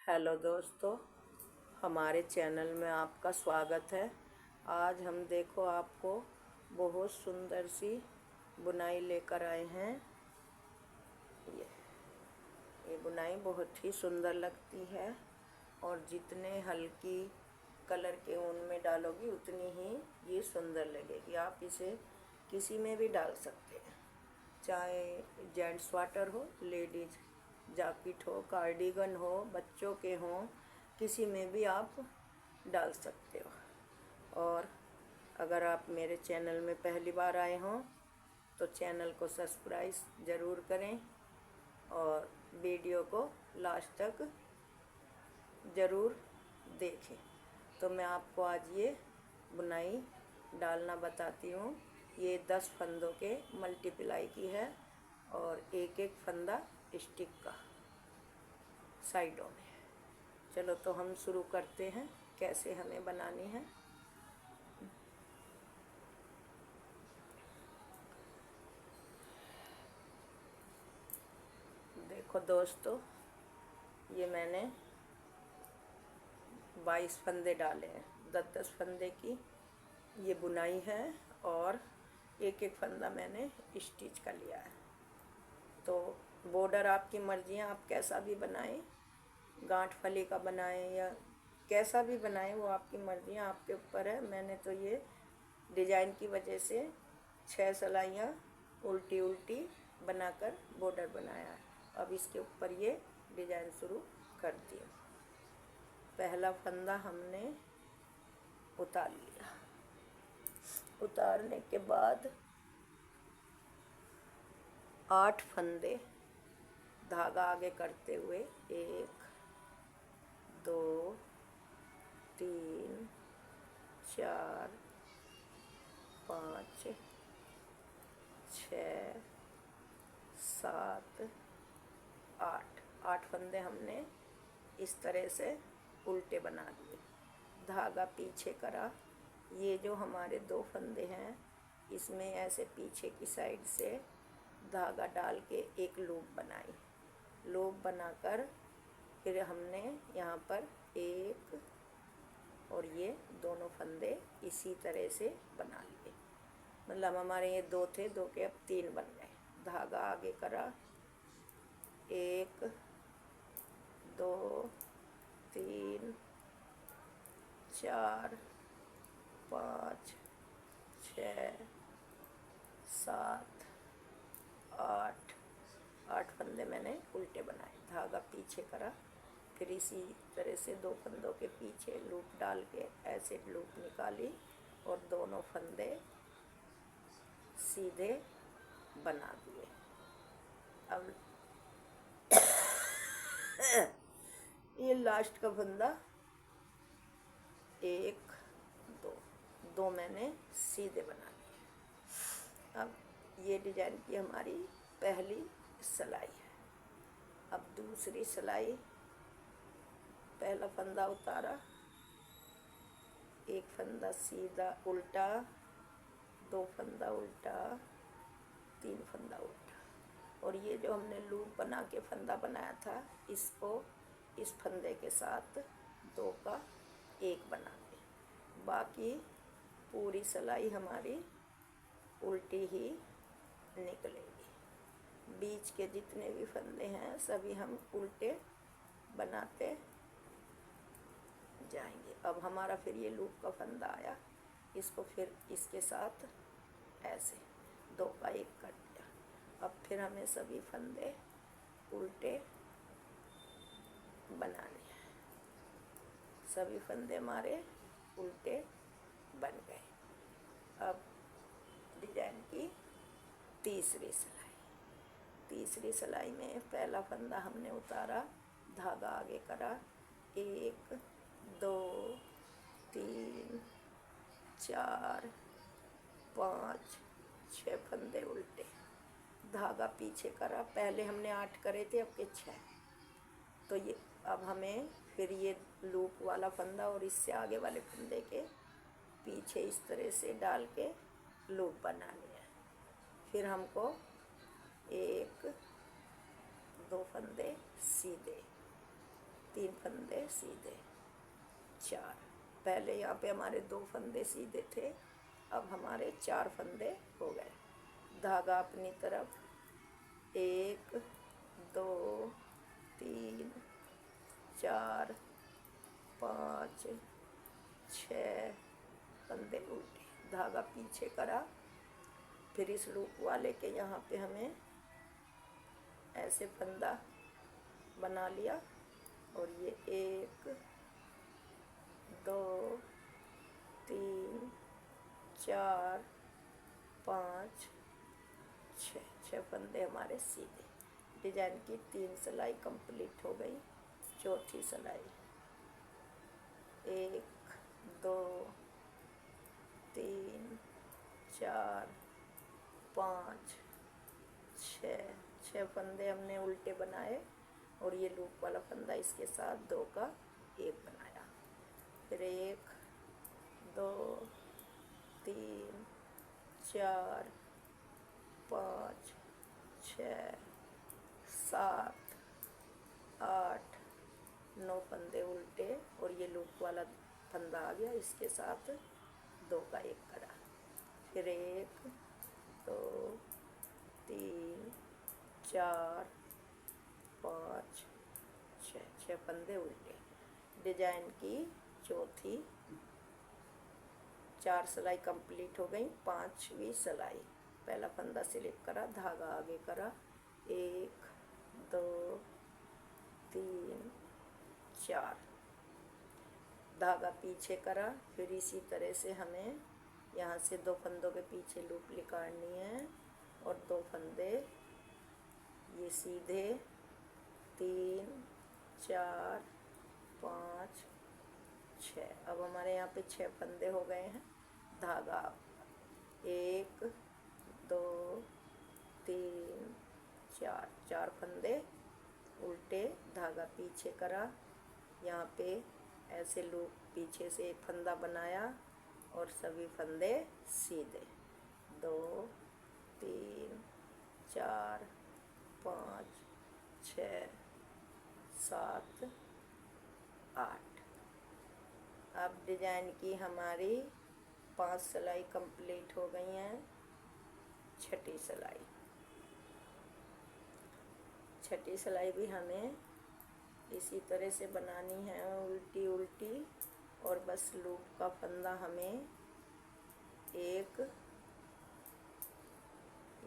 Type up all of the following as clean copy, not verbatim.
Hello दोस्तों, हमारे channel में आपका स्वागत है। आज हम देखो आपको बहुत सुंदर सी बुनाई लेकर आए हैं। ये ये बुनाई बहुत ही सुंदर लगती है और जितने हल्की कलर के ऊन में डालोगी उतनी ही ये सुंदर लगेगी। आप इसे किसी में भी डाल सकते हैं, चाहे जेंट्स स्वाटर हो, लेडीज जैकेट हो, कार्डिगन हो, बच्चों के हों, किसी में भी आप डाल सकते हो। और अगर आप मेरे चैनल में पहली बार आए हों तो चैनल को सब्सक्राइब ज़रूर करें और वीडियो को लास्ट तक ज़रूर देखें। तो मैं आपको आज ये बुनाई डालना बताती हूँ। ये 10 फंदों के मल्टीप्लाई की है और एक एक फंदा स्टिक का साइडों में। चलो तो हम शुरू करते हैं कैसे हमें बनानी है। देखो दोस्तों, ये मैंने 22 फंदे डाले हैं। 10-10 फंदे की ये बुनाई है और एक एक फंदा मैंने स्टिच का लिया है। तो बॉर्डर आपकी मर्जी है, आप कैसा भी बनाएं, गांठ फली का बनाएं या कैसा भी बनाएं, वो आपकी मर्जी है, आपके ऊपर है। मैंने तो ये डिजाइन की वजह से 6 सिलाइयाँ उल्टी उल्टी बनाकर बॉर्डर बनाया है। अब इसके ऊपर ये डिजाइन शुरू कर दिया। पहला फंदा हमने उतार लिया। उतारने के बाद 8 फंदे धागा आगे करते हुए 1 2 3 4 5 6 7 8 फंदे हमने इस तरह से उल्टे बना दिए। धागा पीछे करा। ये जो हमारे 2 फंदे हैं इसमें ऐसे पीछे की साइड से धागा डाल के एक लूप बनाई। लूप बनाकर फिर हमने यहाँ पर एक और ये दोनों फंदे इसी तरह से बना लिए। मतलब हमारे ये 2 थे, 2 के अब 3 बन गए। धागा आगे करा, 1 2 3 4 5 6 7 8 फंदे मैंने उल्टे बनाए। धागा पीछे करा, फिर इसी तरह से 2 फंदों के पीछे लूप डाल के ऐसे लूप निकाली और दोनों फंदे सीधे बना दिए। अब ये लास्ट का फंदा 1 2 मैंने सीधे बना दिए। अब ये डिजाइन की हमारी पहली सिलाई है। अब दूसरी सिलाई, पहला फंदा उतारा, एक फंदा सीधा उल्टा, 2 फंदा उल्टा, 3 फंदा उल्टा, और ये जो हमने लूप बना के फंदा बनाया था इसको इस फंदे के साथ 2 का 1 बना दें। बाकी पूरी सिलाई हमारी उल्टी ही निकलेगी। बीच के जितने भी फंदे हैं सभी हम उल्टे बनाते जाएंगे। अब हमारा फिर ये लूप का फंदा आया, इसको फिर इसके साथ ऐसे 2 का 1 कर दिया। अब फिर हमें सभी फंदे उल्टे बनाने हैं। सभी फंदे हमारे उल्टे बन गए। अब डिजाइन की तीसरी तीसरी सिलाई में पहला फंदा हमने उतारा, धागा आगे करा, 1 2 3 4 5 6 फंदे उल्टे, धागा पीछे करा। पहले हमने 8 करे थे, अब के 6। तो ये अब हमें फिर ये लूप वाला फंदा और इससे आगे वाले फंदे के पीछे इस तरह से डाल के लूप बनानी है। फिर हमको 1 2 फंदे सीधे, 3 फंदे सीधे, 4। पहले यहाँ पे हमारे 2 फंदे सीधे थे, अब हमारे 4 फंदे हो गए। धागा अपनी तरफ, 1 2 3 4 5 6 फंदे उल्टे, धागा पीछे करा। फिर इस लूप वाले के यहाँ पे हमें ऐसे फंदा बना लिया और ये 1 2 3 4 5 6 फंदे हमारे सीधे। डिजाइन की 3 सिलाई कंप्लीट हो गई। चौथी सिलाई, 1 2 3 4 5 6 फंदे हमने उल्टे बनाए और ये लूप वाला फंदा इसके साथ 2 का 1 बनाया। फिर 1 2 3 4 5 6 7 8 9 फंदे उल्टे और ये लूप वाला फंदा आ गया, इसके साथ 2 का 1 करा। फिर 1 2 3 4 5 6 फंदे उल्टे। डिजाइन की चौथी 4 सिलाई कंप्लीट हो गई। 5वीं सिलाई, पहला फंदा स्लिप करा, धागा आगे करा, 1 2 3 4, धागा पीछे करा। फिर इसी तरह से हमें यहाँ से 2 फंदों के पीछे लूप निकालनी है और 2 फंदे ये सीधे, 3 4 5 6। अब हमारे यहाँ पे 6 फंदे हो गए हैं। धागा 1 2 3 4 फंदे उल्टे, धागा पीछे करा, यहाँ पे ऐसे लूप पीछे से एक फंदा बनाया और सभी फंदे सीधे, 2 3 4 5 6 7 8। अब डिजाइन की हमारी 5 सिलाई कंप्लीट हो गई हैं। छठी सिलाई, छठी सिलाई भी हमें इसी तरह से बनानी है, उल्टी उल्टी, और बस लूप का फंदा हमें एक,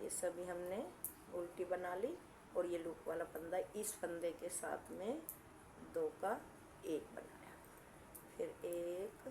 ये सभी हमने उल्टी बना ली और ये लूप वाला फंदा इस फंदे के साथ में 2 का 1 बनाया। फिर 1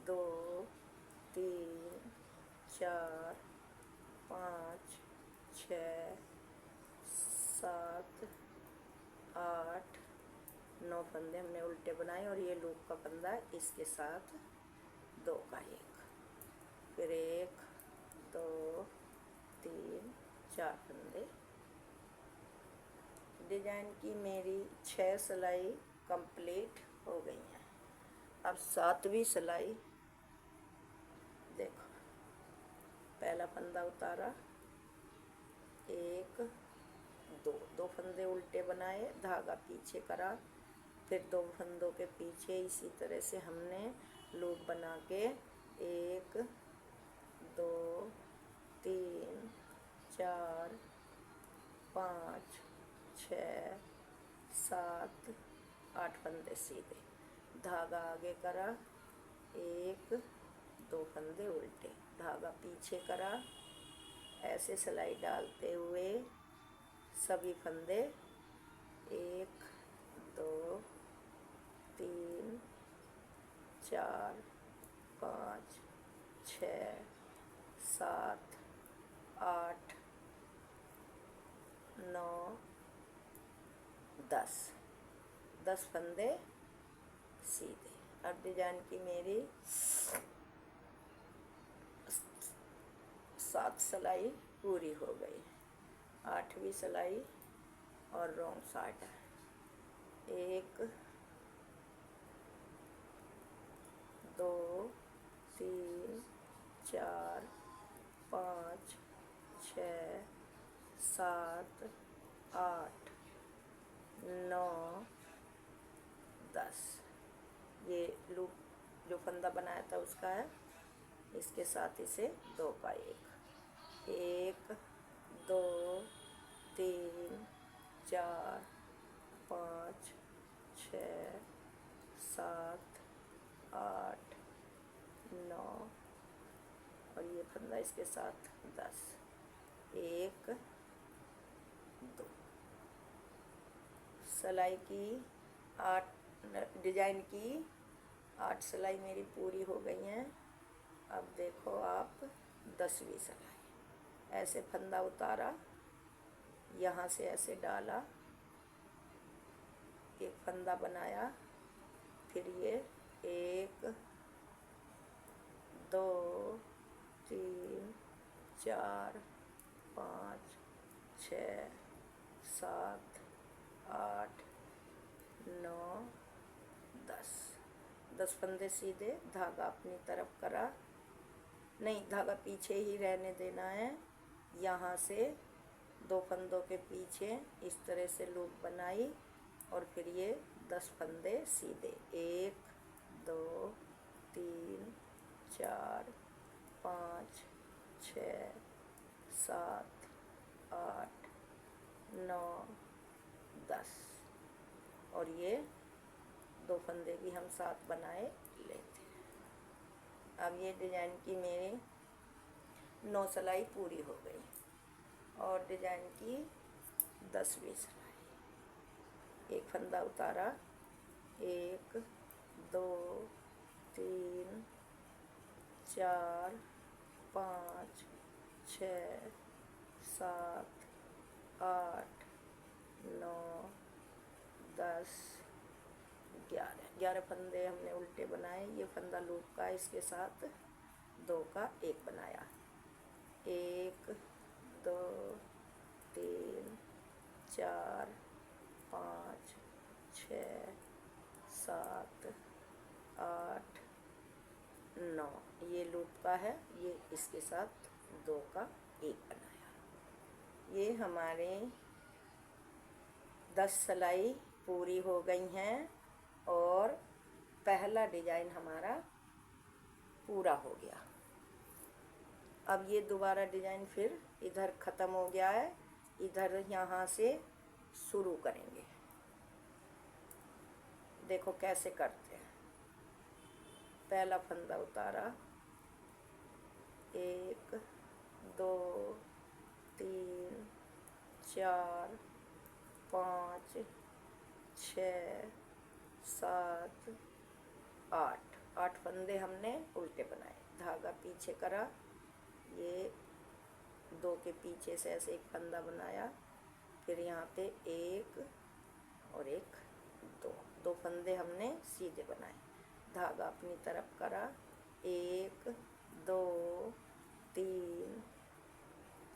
2 3 4 5 6 7 8 9 फंदे हमने उल्टे बनाए और ये लूप का फंदा इसके साथ 2 का 1। फिर 1 2 3 4 फंदे। डिजाइन की मेरी 6 सिलाई कंप्लीट हो गई हैं। अब 7वीं सिलाई, देखो, पहला फंदा उतारा, 1 2 फंदे उल्टे बनाए, धागा पीछे करा। फिर 2 फंदों के पीछे इसी तरह से हमने लूप बना के 1 2 3 4 5 6 7 8 फंदे सीधे, धागा आगे करा, 1 2 फंदे उल्टे, धागा पीछे करा। ऐसे सिलाई डालते हुए सभी फंदे 1 2 3 4 5 6 7 8 9 10 फंदे सीधे। अब डिजाइन की मेरी 7 सिलाई पूरी हो गई। 8वीं सिलाई और रॉन्ग साइड है। 1 2 3 4 5 6 7 8 9 ये लूप जो फंदा बनाया था उसका है, इसके साथ इसे 2 का 1 2 3 4 5 6 7 8 9 और ये फंदा इसके साथ 10 1 2 सिलाई की 8 डिजाइन की 8 सिलाई मेरी पूरी हो गई हैं। अब देखो आप 10वीं सिलाई। ऐसे फंदा उतारा, यहाँ से ऐसे डाला, एक फंदा बनाया, फिर ये 1 2 3 4 5 6 7 8 9 10 फंदे सीधे, धागा अपनी तरफ करा, नहीं धागा पीछे ही रहने देना है। यहाँ से 2 फंदों के पीछे इस तरह से लूप बनाई और फिर ये 10 फंदे सीधे 1 2 3 4 5 6 7 8 9 10 और ये 2 फंदे भी हम साथ बनाए लेते हैं। अब ये डिजाइन की मेरी 9 सिलाई पूरी हो गई और डिजाइन की 10वीं सिलाई। एक फंदा उतारा, 1 2 3 4 5 6 7 8 9 10 11 फंदे हमने उल्टे बनाए। ये फंदा लूप का, इसके साथ 2 का 1 बनाया, 1 2 3 4 5 6 7 8 9 ये लूप का है, ये इसके साथ 2 का 1 बनाया। ये हमारे 10 सिलाई पूरी हो गई हैं और पहला डिजाइन हमारा पूरा हो गया। अब ये दोबारा डिजाइन फिर इधर ख़त्म हो गया है, इधर यहाँ से शुरू करेंगे। देखो कैसे करते हैं। पहला फंदा उतारा, 1 2 3 4 5 6 7 8 फंदे हमने उल्टे बनाए, धागा पीछे करा, ये 2 के पीछे से ऐसे एक फंदा बनाया, फिर यहाँ पे 1 और 1 2 फंदे हमने सीधे बनाए, धागा अपनी तरफ करा, 1 2 3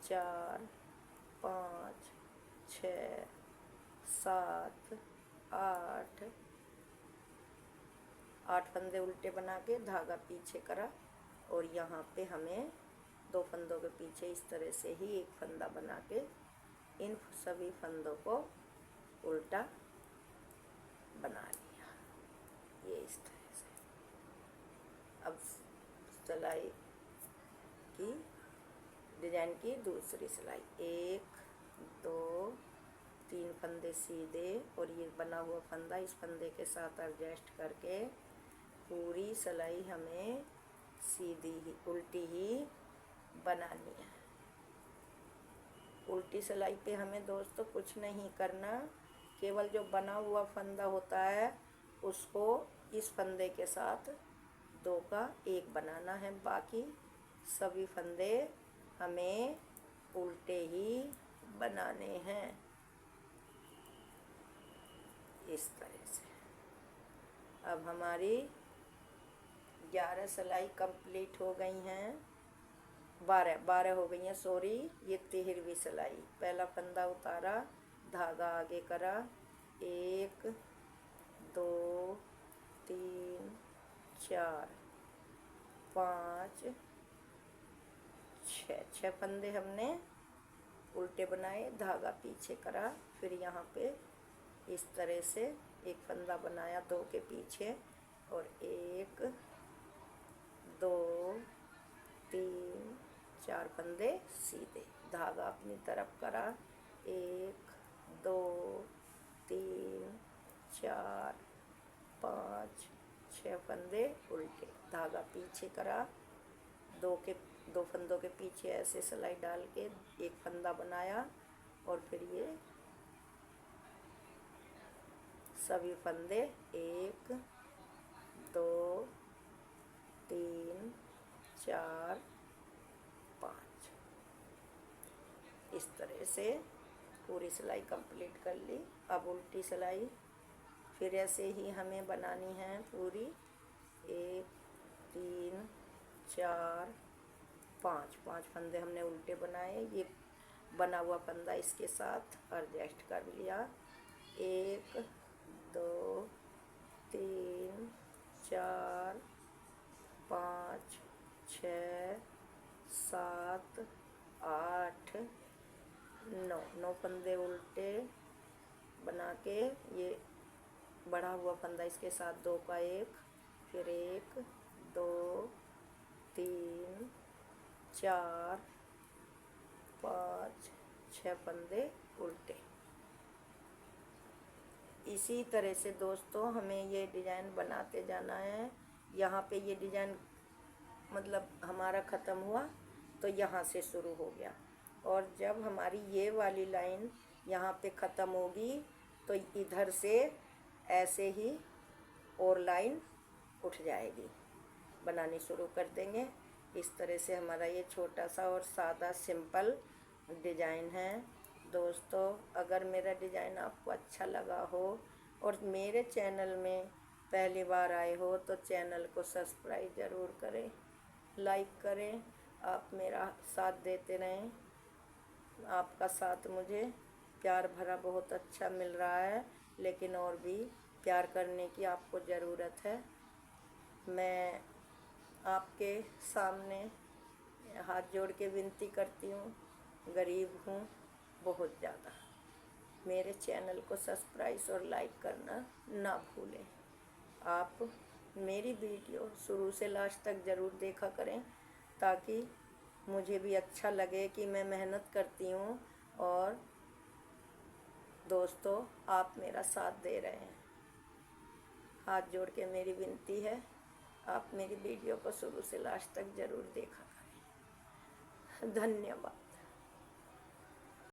4 5 6 7 8 फंदे उल्टे बना के धागा पीछे करा और यहाँ पे हमें 2 फंदों के पीछे इस तरह से ही एक फंदा बना के इन सभी फंदों को उल्टा बना लिया, ये इस तरह से। अब सिलाई की डिजाइन की दूसरी सिलाई, 1 2 3 फंदे सीधे और ये बना हुआ फंदा इस फंदे के साथ एडजस्ट करके पूरी सिलाई हमें सीधी ही उल्टी ही बनानी है। उल्टी सिलाई पे हमें दोस्तों कुछ नहीं करना, केवल जो बना हुआ फंदा होता है उसको इस फंदे के साथ 2 का 1 बनाना है, बाकी सभी फंदे हमें उल्टे ही बनाने हैं इस तरह से। अब हमारी 11 सिलाई कंप्लीट हो गई हैं, 12 हो गई हैं, सॉरी, ये 13वीं सिलाई। पहला फंदा उतारा, धागा आगे करा, 1 2 3 4 5 6 फंदे हमने उल्टे बनाए, धागा पीछे करा, फिर यहाँ पे इस तरह से एक फंदा बनाया 2 के पीछे, और 1 2 3 4 फंदे सीधे, धागा अपनी तरफ करा, 1 2 3 4 5 6 फंदे उल्टे, धागा पीछे करा, दो फंदों के पीछे ऐसे सिलाई डाल के एक फंदा बनाया और फिर ये सभी फंदे 1 2 3 4 5 इस तरह से पूरी सिलाई कंप्लीट कर ली। अब उल्टी सिलाई फिर ऐसे ही हमें बनानी है पूरी, 1 3 4 5 फंदे हमने उल्टे बनाए, ये बना हुआ फंदा इसके साथ एडजस्ट कर लिया, 1 2 3 4 5 6 7 8 9 फंदे उल्टे बना के ये बढ़ा हुआ फंदा इसके साथ 2 का 1, फिर 1 2 3 4 5 6 फंदे उल्टे। इसी तरह से दोस्तों हमें ये डिज़ाइन बनाते जाना है। यहाँ पे ये डिज़ाइन मतलब हमारा ख़त्म हुआ तो यहाँ से शुरू हो गया, और जब हमारी ये वाली लाइन यहाँ पे ख़त्म होगी तो इधर से ऐसे ही और लाइन उठ जाएगी, बनानी शुरू कर देंगे। इस तरह से हमारा ये छोटा सा और सादा सिंपल डिज़ाइन है। दोस्तों अगर मेरा डिज़ाइन आपको अच्छा लगा हो और मेरे चैनल में पहली बार आए हो तो चैनल को सब्सक्राइब ज़रूर करें, लाइक करें, आप मेरा साथ देते रहें। आपका साथ मुझे प्यार भरा बहुत अच्छा मिल रहा है, लेकिन और भी प्यार करने की आपको ज़रूरत है। मैं आपके सामने हाथ जोड़ के विनती करती हूँ, गरीब हूँ बहुत ज़्यादा, मेरे चैनल को सब्सक्राइब और लाइक करना ना भूलें। आप मेरी वीडियो शुरू से लास्ट तक ज़रूर देखा करें ताकि मुझे भी अच्छा लगे कि मैं मेहनत करती हूँ और दोस्तों आप मेरा साथ दे रहे हैं। हाथ जोड़ के मेरी विनती है, आप मेरी वीडियो को शुरू से लास्ट तक ज़रूर देखा करें। धन्यवाद।